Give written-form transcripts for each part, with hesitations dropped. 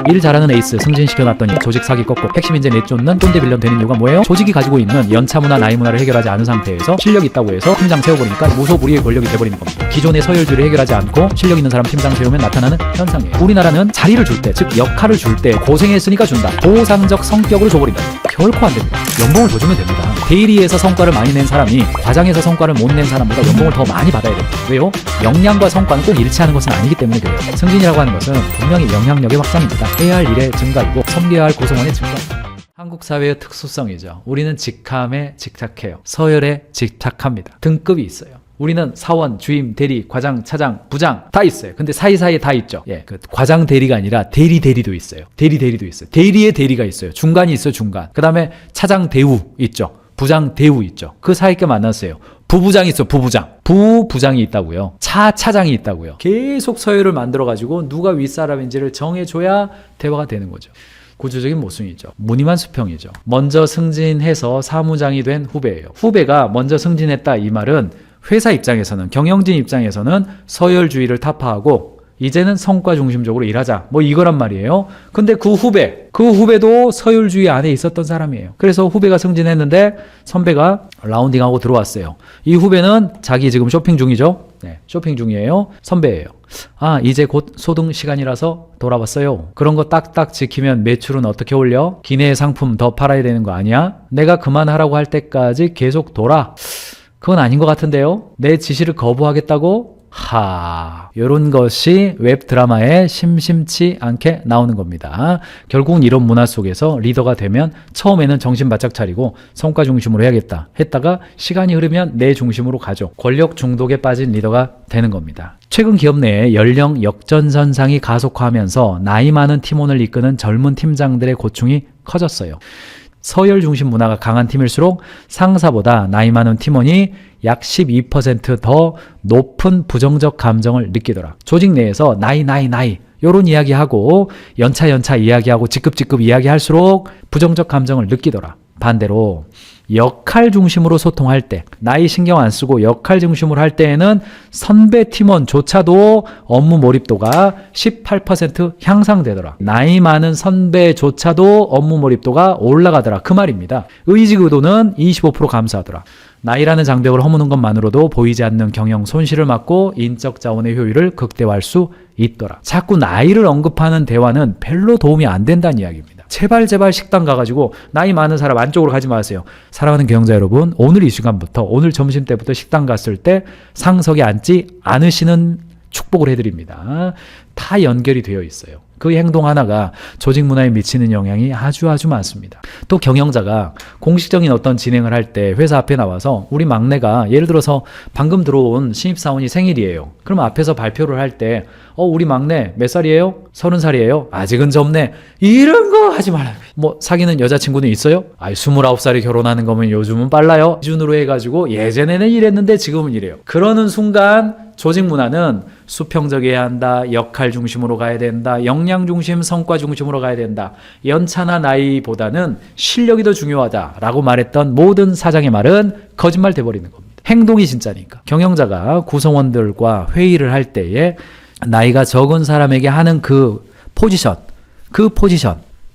일 잘하는 에이스 승진시켜놨더니 조직 사기 꺾고 핵심 인재 내쫓는 꼰대 빌런 되는 이유가 뭐예요? 조직이 가지고 있는 연차 문화, 나이 문화를 해결하지 않은 상태에서 실력 있다고 해서 팀장 세워버리니까 무소불위의 권력이 돼버리는 겁니다. 기존의 서열주를 해결하지 않고 실력 있는 사람 팀장 세우면 나타나는 현상이에요. 우리나라는 자리를 줄 때, 즉 역할을 줄 때 고생했으니까 준다, 보상적 성격으로 줘버린다. 결코 안 됩니다. 연봉을 더 주면 됩니다. 대리에서 성과를 많이 낸 사람이 과장에서 성과를 못 낸 사람보다 연봉을 더 많이 받아야 됩니다. 왜요? 역량과 성과는 꼭 일치하는 것은 아니기 때문에 그래요. 승진이라고 하는 것은 분명히 영향력의 확장입니다. 해야 할 일의 증가이고 섬겨야 할 구성원의 증가입니다. 한국 사회의 특수성이죠. 우리는 직함에 집착해요. 서열에 집착합니다. 등급이 있어요. 우리는 사원, 주임, 대리, 과장, 차장, 부장 다 있어요. 근데 사이사이에 다 있죠. 그 과장 대리가 아니라 대리도 있어요. 대리도 있어요. 대리의 대리가 있어요. 중간이 있어요. 중간. 그 다음에 차장 대우 있죠. 부장 대우 있죠. 그 사이께 만났어요. 부부장이 있어. 부부장이 있다고요. 차장이 있다고요. 계속 서열을 만들어가지고 누가 윗사람인지를 정해줘야 대화가 되는 거죠. 구조적인 모순이죠. 무늬만 수평이죠. 먼저 승진해서 사무장이 된 후배예요. 후배가 먼저 승진했다 이 말은 회사 입장에서는, 경영진 입장에서는 서열주의를 타파하고 이제는 성과 중심적으로 일하자, 뭐 이거란 말이에요. 근데 그 후배도 서열주의 안에 있었던 사람이에요. 그래서 후배가 승진했는데 선배가 라운딩하고 들어왔어요. 이 후배는 자기 지금 쇼핑 중이죠. 쇼핑 중이에요. 선배예요. 이제 곧 소등 시간이라서 돌아왔어요. 그런 거 딱딱 지키면 매출은 어떻게 올려? 기내 상품 더 팔아야 되는 거 아니야? 내가 그만하라고 할 때까지 계속 돌아. 그건 아닌 것 같은데요? 내 지시를 거부하겠다고? 이런 것이 웹드라마에 심심치 않게 나오는 겁니다. 결국은 이런 문화 속에서 리더가 되면 처음에는 정신 바짝 차리고 성과 중심으로 해야겠다 했다가 시간이 흐르면 내 중심으로 가죠. 권력 중독에 빠진 리더가 되는 겁니다. 최근 기업 내에 연령 역전선상이 가속화하면서 나이 많은 팀원을 이끄는 젊은 팀장들의 고충이 커졌어요. 서열 중심 문화가 강한 팀일수록 상사보다 나이 많은 팀원이 약 12% 높은 부정적 감정을 느끼더라. 조직 내에서 나이 요런 이야기하고 연차 이야기하고 직급 이야기할수록 부정적 감정을 느끼더라. 반대로 역할 중심으로 소통할 때, 나이 신경 안 쓰고 역할 중심으로 할 때에는 선배 팀원조차도 업무 몰입도가 18% 향상되더라. 나이 많은 선배조차도 업무 몰입도가 올라가더라. 그 말입니다. 의지의도는 25% 감소하더라. 나이라는 장벽을 허무는 것만으로도 보이지 않는 경영 손실을 막고 인적 자원의 효율을 극대화할 수 있더라. 자꾸 나이를 언급하는 대화는 별로 도움이 안 된다는 이야기입니다. 제발 식당 가가지고 나이 많은 사람 안쪽으로 가지 마세요. 사랑하는 경영자 여러분, 오늘 이 시간부터, 오늘 점심때부터 식당 갔을 때 상석에 앉지 않으시는 축복을 해드립니다. 다 연결이 되어 있어요. 그 행동 하나가 조직 문화에 미치는 영향이 아주 많습니다. 또 경영자가 공식적인 어떤 진행을 할 때 회사 앞에 나와서 우리 막내가 예를 들어서 방금 들어온 신입사원이 생일이에요. 그럼 앞에서 발표를 할 때 우리 막내 몇 살이에요? 30살이에요? 아직은 젊네. 이런 거 하지 말아요. 뭐 사귀는 여자친구는 있어요? 29살에 결혼하는 거면 요즘은 빨라요. 기준으로 해가지고 예전에는 이랬는데 지금은 이래요. 그러는 순간 조직 문화는 수평적이어야 한다. 역할 중심으로 가야 된다. 역량 중심, 성과 중심으로 가야 된다. 연차나 나이보다는 실력이 더 중요하다라고 말했던 모든 사장의 말은 거짓말 돼버리는 겁니다. 행동이 진짜니까. 경영자가 구성원들과 회의를 할 때에 나이가 적은 사람에게 하는 그 포지션,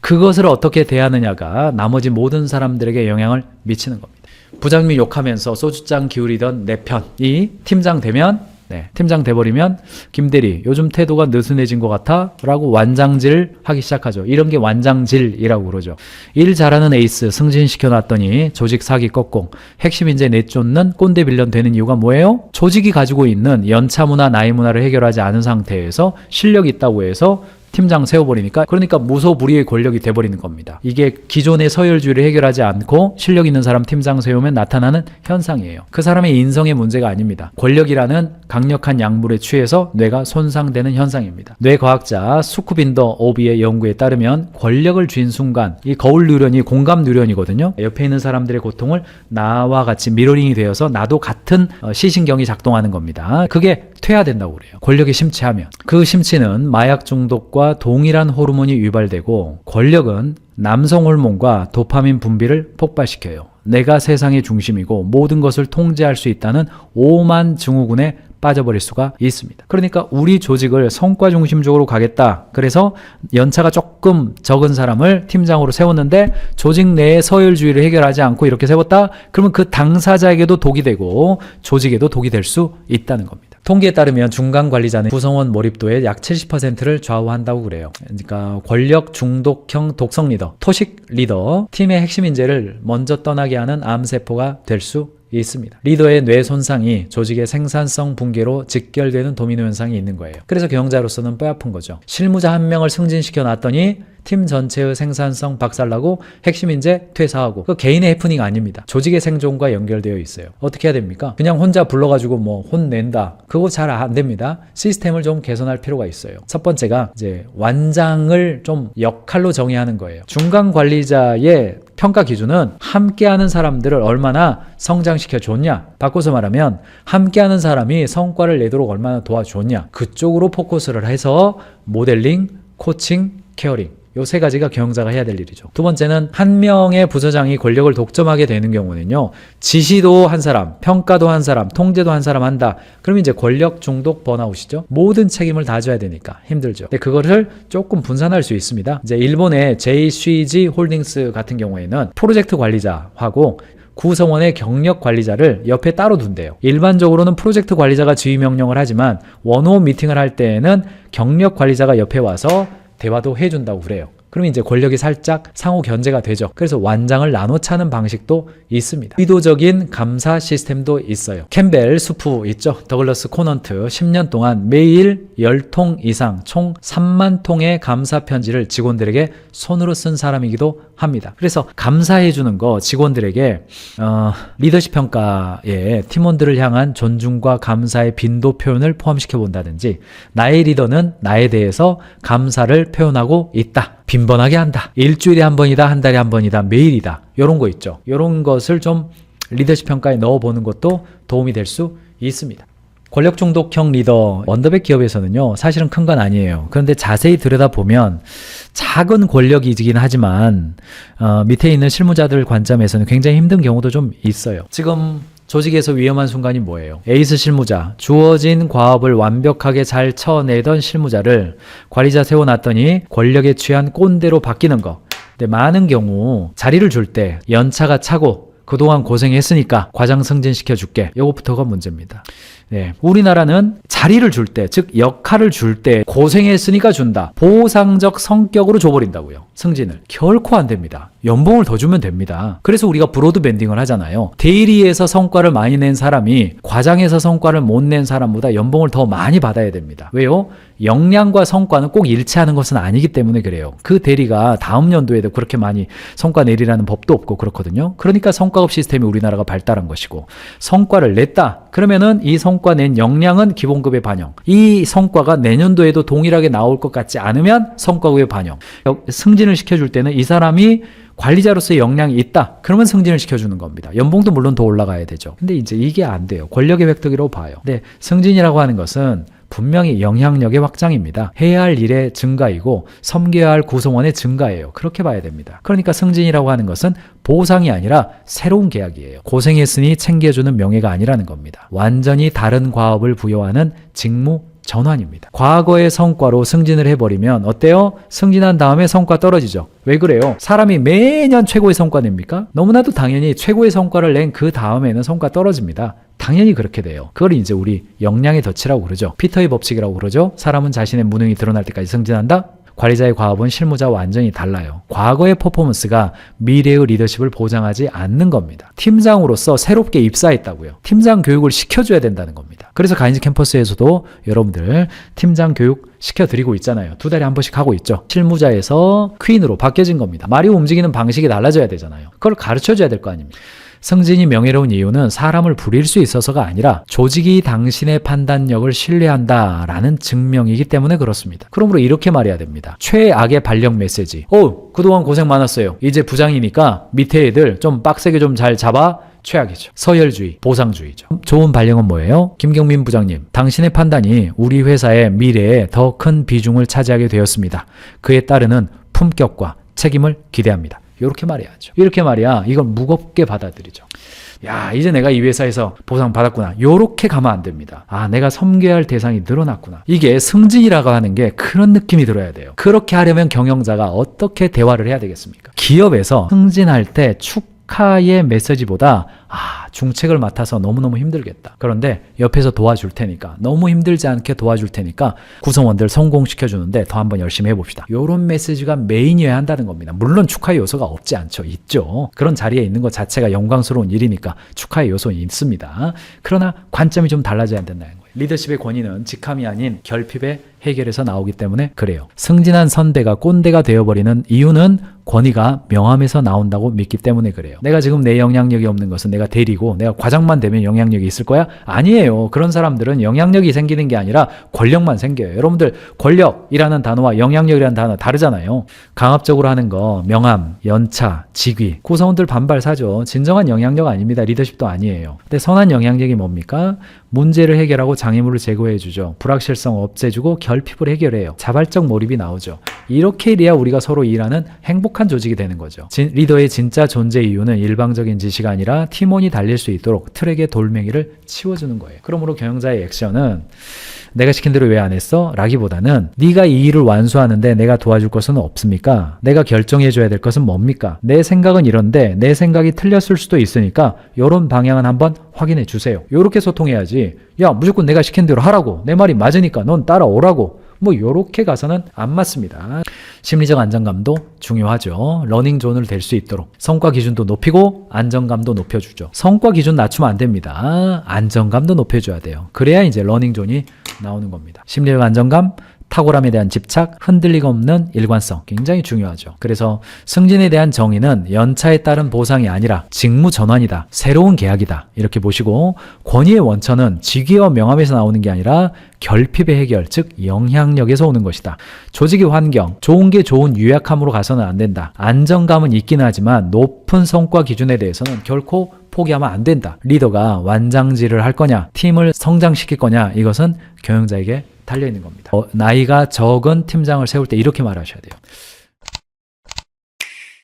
그것을 어떻게 대하느냐가 나머지 모든 사람들에게 영향을 미치는 겁니다. 부장님이 욕하면서 소주잔 기울이던 내 편이 팀장 되면, 팀장 돼버리면 김대리 요즘 태도가 느슨해진 것 같아 라고 완장질 하기 시작하죠. 이런 게 완장질이라고 그러죠. 일 잘하는 에이스 승진시켜놨더니 조직 사기 꺾고 핵심 인재 내쫓는 꼰대 빌런 되는 이유가 뭐예요? 조직이 가지고 있는 연차 문화, 나이 문화를 해결하지 않은 상태에서 실력이 있다고 해서 팀장 세워버리니까, 그러니까 무소불위의 권력이 돼버리는 겁니다. 이게 기존의 서열주의를 해결하지 않고 실력 있는 사람 팀장 세우면 나타나는 현상이에요. 그 사람의 인성의 문제가 아닙니다. 권력이라는 강력한 약물에 취해서 뇌가 손상되는 현상입니다. 뇌과학자 수쿠빈더 오비의 연구에 따르면 권력을 쥔 순간 이 거울 뉴런이 공감 뉴런이거든요. 옆에 있는 사람들의 고통을 나와 같이 미러링이 되어서 나도 같은 시신경이 작동하는 겁니다. 그게 퇴화된다고 그래요. 권력이 심취하면. 그 심취는 마약 중독과 동일한 호르몬이 유발되고, 권력은 남성 호르몬과 도파민 분비를 폭발시켜요. 내가 세상의 중심이고 모든 것을 통제할 수 있다는 오만 증후군에 빠져버릴 수가 있습니다. 그러니까 우리 조직을 성과 중심적으로 가겠다. 그래서 연차가 조금 적은 사람을 팀장으로 세웠는데 조직 내의 서열주의를 해결하지 않고 이렇게 세웠다. 그러면 그 당사자에게도 독이 되고 조직에도 독이 될 수 있다는 겁니다. 통계에 따르면 중간 관리자는 구성원 몰입도의 약 70%를 좌우한다고 그래요. 그러니까 권력 중독형 독성 리더, 토식 리더, 팀의 핵심 인재를 먼저 떠나게 하는 암세포가 될 수 있습니다. 리더의 뇌 손상이 조직의 생산성 붕괴로 직결되는 도미노 현상이 있는 거예요. 그래서 경영자로서는 뼈아픈 거죠. 실무자 한 명을 승진시켜 놨더니 팀 전체의 생산성 박살나고 핵심 인재 퇴사하고, 그 개인의 해프닝 아닙니다. 조직의 생존과 연결되어 있어요. 어떻게 해야 됩니까? 그냥 혼자 불러가지고 뭐 혼낸다, 그거 잘 안 됩니다. 시스템을 좀 개선할 필요가 있어요. 첫 번째가 이제 완장을 좀 역할로 정의하는 거예요. 중간 관리자의 평가 기준은 함께하는 사람들을 얼마나 성장시켜 줬냐, 바꿔서 말하면 함께하는 사람이 성과를 내도록 얼마나 도와줬냐, 그쪽으로 포커스를 해서 모델링, 코칭, 케어링, 요 세 가지가 경영자가 해야 될 일이죠. 두 번째는 한 명의 부서장이 권력을 독점하게 되는 경우는요, 지시도 한 사람, 평가도 한 사람, 통제도 한 사람 한다. 그럼 이제 권력 중독 번아웃이죠. 모든 책임을 다 져야 되니까 힘들죠. 근데 그거를 조금 분산할 수 있습니다. 이제 일본의 JCG 홀딩스 같은 경우에는 프로젝트 관리자하고 구성원의 경력 관리자를 옆에 따로 둔대요. 일반적으로는 프로젝트 관리자가 지휘 명령을 하지만 원오원 미팅을 할 때에는 경력 관리자가 옆에 와서 대화도 해준다고 그래요. 그러면 이제 권력이 살짝 상호 견제가 되죠. 그래서 완장을 나눠 차는 방식도 있습니다. 의도적인 감사 시스템도 있어요. 캠벨 수프 있죠? 더글러스 코넌트 10년 동안 매일 10통 이상 총 3만 통의 감사 편지를 직원들에게 손으로 쓴 사람이기도 합니다. 그래서 감사해주는 거 직원들에게 리더십 평가에 팀원들을 향한 존중과 감사의 빈도 표현을 포함시켜 본다든지, 나의 리더는 나에 대해서 감사를 표현하고 있다, 빈번하게 한다, 일주일에 한 번이다, 한 달에 한 번이다, 매일이다, 이런 거 있죠. 이런 것을 좀 리더십 평가에 넣어보는 것도 도움이 될 수 있습니다. 권력 중독형 리더, 원더백 기업에서는요, 사실은 큰 건 아니에요. 그런데 자세히 들여다보면 작은 권력이긴 하지만 밑에 있는 실무자들 관점에서는 굉장히 힘든 경우도 좀 있어요. 지금 조직에서 위험한 순간이 뭐예요? 에이스 실무자, 주어진 과업을 완벽하게 잘 쳐내던 실무자를 관리자 세워놨더니 권력에 취한 꼰대로 바뀌는 거. 근데 많은 경우 자리를 줄 때 연차가 차고 그동안 고생했으니까 과장 승진시켜줄게, 이것부터가 문제입니다. 네, 우리나라는 자리를 줄 때, 즉 역할을 줄 때 고생했으니까 준다, 보상적 성격으로 줘버린다고요. 승진을. 결코 안 됩니다. 연봉을 더 주면 됩니다. 그래서 우리가 브로드 밴딩을 하잖아요. 대리에서 성과를 많이 낸 사람이 과장에서 성과를 못 낸 사람보다 연봉을 더 많이 받아야 됩니다. 왜요? 역량과 성과는 꼭 일치하는 것은 아니기 때문에 그래요. 그 대리가 다음 연도에도 그렇게 많이 성과 내리라는 법도 없고 그렇거든요. 그러니까 성과급 시스템이 우리나라가 발달한 것이고, 성과를 냈다 그러면은 이 성과 낸 역량은 기본급의 반영, 이 성과가 내년도에도 동일하게 나올 것 같지 않으면 성과급의 반영. 승진을 시켜줄 때는 이 사람이 관리자로서의 역량이 있다, 그러면 승진을 시켜주는 겁니다. 연봉도 물론 더 올라가야 되죠. 근데 이제 이게 안 돼요. 권력의 획득이라고 봐요. 근데 승진이라고 하는 것은 분명히 영향력의 확장입니다. 해야 할 일의 증가이고 섬겨야 할 구성원의 증가예요. 그렇게 봐야 됩니다. 그러니까 승진이라고 하는 것은 보상이 아니라 새로운 계약이에요. 고생했으니 챙겨주는 명예가 아니라는 겁니다. 완전히 다른 과업을 부여하는 직무 전환입니다. 과거의 성과로 승진을 해버리면 어때요? 승진한 다음에 성과 떨어지죠. 왜 그래요? 사람이 매년 최고의 성과 냅니까? 너무나도 당연히 최고의 성과를 낸 그 다음에는 성과 떨어집니다. 당연히 그렇게 돼요. 그걸 이제 우리 역량의 덫이라고 그러죠. 피터의 법칙이라고 그러죠. 사람은 자신의 무능이 드러날 때까지 승진한다. 관리자의 과업은 실무자와 완전히 달라요. 과거의 퍼포먼스가 미래의 리더십을 보장하지 않는 겁니다. 팀장으로서 새롭게 입사했다고요. 팀장 교육을 시켜줘야 된다는 겁니다. 그래서 가인즈 캠퍼스에서도 여러분들 팀장 교육 시켜드리고 있잖아요. 2달에 한 번씩 하고 있죠. 실무자에서 퀸으로 바뀌어진 겁니다. 말이 움직이는 방식이 달라져야 되잖아요. 그걸 가르쳐줘야 될 거 아닙니까? 승진이 명예로운 이유는 사람을 부릴 수 있어서가 아니라 조직이 당신의 판단력을 신뢰한다라는 증명이기 때문에 그렇습니다. 그러므로 이렇게 말해야 됩니다. 최악의 발령 메시지. 그동안 고생 많았어요. 이제 부장이니까 밑에 애들 좀 빡세게 좀 잘 잡아. 최악이죠. 서열주의, 보상주의죠. 좋은 발령은 뭐예요? 김경민 부장님, 당신의 판단이 우리 회사의 미래에 더 큰 비중을 차지하게 되었습니다. 그에 따르는 품격과 책임을 기대합니다. 이렇게 말해야죠. 이렇게 말해야 이걸 무겁게 받아들이죠. 야, 이제 내가 이 회사에서 보상 받았구나. 요렇게 가면 안 됩니다. 아, 내가 섬겨야 할 대상이 늘어났구나. 이게 승진이라고 하는 게 그런 느낌이 들어야 돼요. 그렇게 하려면 경영자가 어떻게 대화를 해야 되겠습니까? 기업에서 승진할 때 축하의 메시지보다 중책을 맡아서 너무너무 힘들겠다. 그런데 옆에서 도와줄 테니까, 너무 힘들지 않게 도와줄 테니까 구성원들 성공시켜주는데 더 한번 열심히 해봅시다. 이런 메시지가 메인이어야 한다는 겁니다. 물론 축하의 요소가 없지 않죠. 있죠. 그런 자리에 있는 것 자체가 영광스러운 일이니까 축하의 요소는 있습니다. 그러나 관점이 좀 달라져야 된다는 거예요. 리더십의 권위는 직함이 아닌 결핍의 해결에서 나오기 때문에 그래요. 승진한 선배가 꼰대가 되어버리는 이유는 권위가 명함에서 나온다고 믿기 때문에 그래요. 내가 지금 내 영향력이 없는 것은 내가 대리고 내가 과장만 되면 영향력이 있을 거야? 아니에요. 그런 사람들은 영향력이 생기는 게 아니라 권력만 생겨요. 여러분들 권력이라는 단어와 영향력이라는 단어 다르잖아요. 강압적으로 하는 거 명함, 연차, 직위 구성원들 반발 사죠. 진정한 영향력 아닙니다. 리더십도 아니에요. 근데 선한 영향력이 뭡니까? 문제를 해결하고 장애물을 제거해주죠. 불확실성 없애주고 결핍을 해결해요. 자발적 몰입이 나오죠. 이렇게 일해야 우리가 서로 일하는 행복한 조직이 되는 거죠. 리더의 진짜 존재 이유는 일방적인 지시가 아니라 팀원이 달릴 수 있도록 트랙의 돌멩이를 치워주는 거예요. 그러므로 경영자의 액션은 내가 시킨 대로 왜 안 했어? 라기보다는 네가 이 일을 완수하는데 내가 도와줄 것은 없습니까? 내가 결정해줘야 될 것은 뭡니까? 내 생각은 이런데 내 생각이 틀렸을 수도 있으니까 이런 방향은 한번 확인해 주세요. 이렇게 소통해야지. 야, 무조건 내가 시킨 대로 하라고. 내 말이 맞으니까 넌 따라오라고. 요렇게 가서는 안 맞습니다. 심리적 안정감도 중요하죠. 러닝존을 될 수 있도록 성과 기준도 높이고 안정감도 높여주죠. 성과 기준 낮추면 안 됩니다. 안정감도 높여줘야 돼요. 그래야 이제 러닝존이 나오는 겁니다. 심리적 안정감, 탁월함에 대한 집착, 흔들리가 없는 일관성 굉장히 중요하죠. 그래서 승진에 대한 정의는 연차에 따른 보상이 아니라 직무 전환이다. 새로운 계약이다. 이렇게 보시고 권위의 원천은 직위와 명함에서 나오는 게 아니라 결핍의 해결, 즉 영향력에서 오는 것이다. 조직의 환경, 좋은 게 좋은 유약함으로 가서는 안 된다. 안정감은 있긴 하지만 높은 성과 기준에 대해서는 결코 포기하면 안 된다. 리더가 완장질을 할 거냐, 팀을 성장시킬 거냐, 이것은 경영자에게 달려있는 겁니다. 나이가 적은 팀장을 세울 때 이렇게 말하셔야 돼요.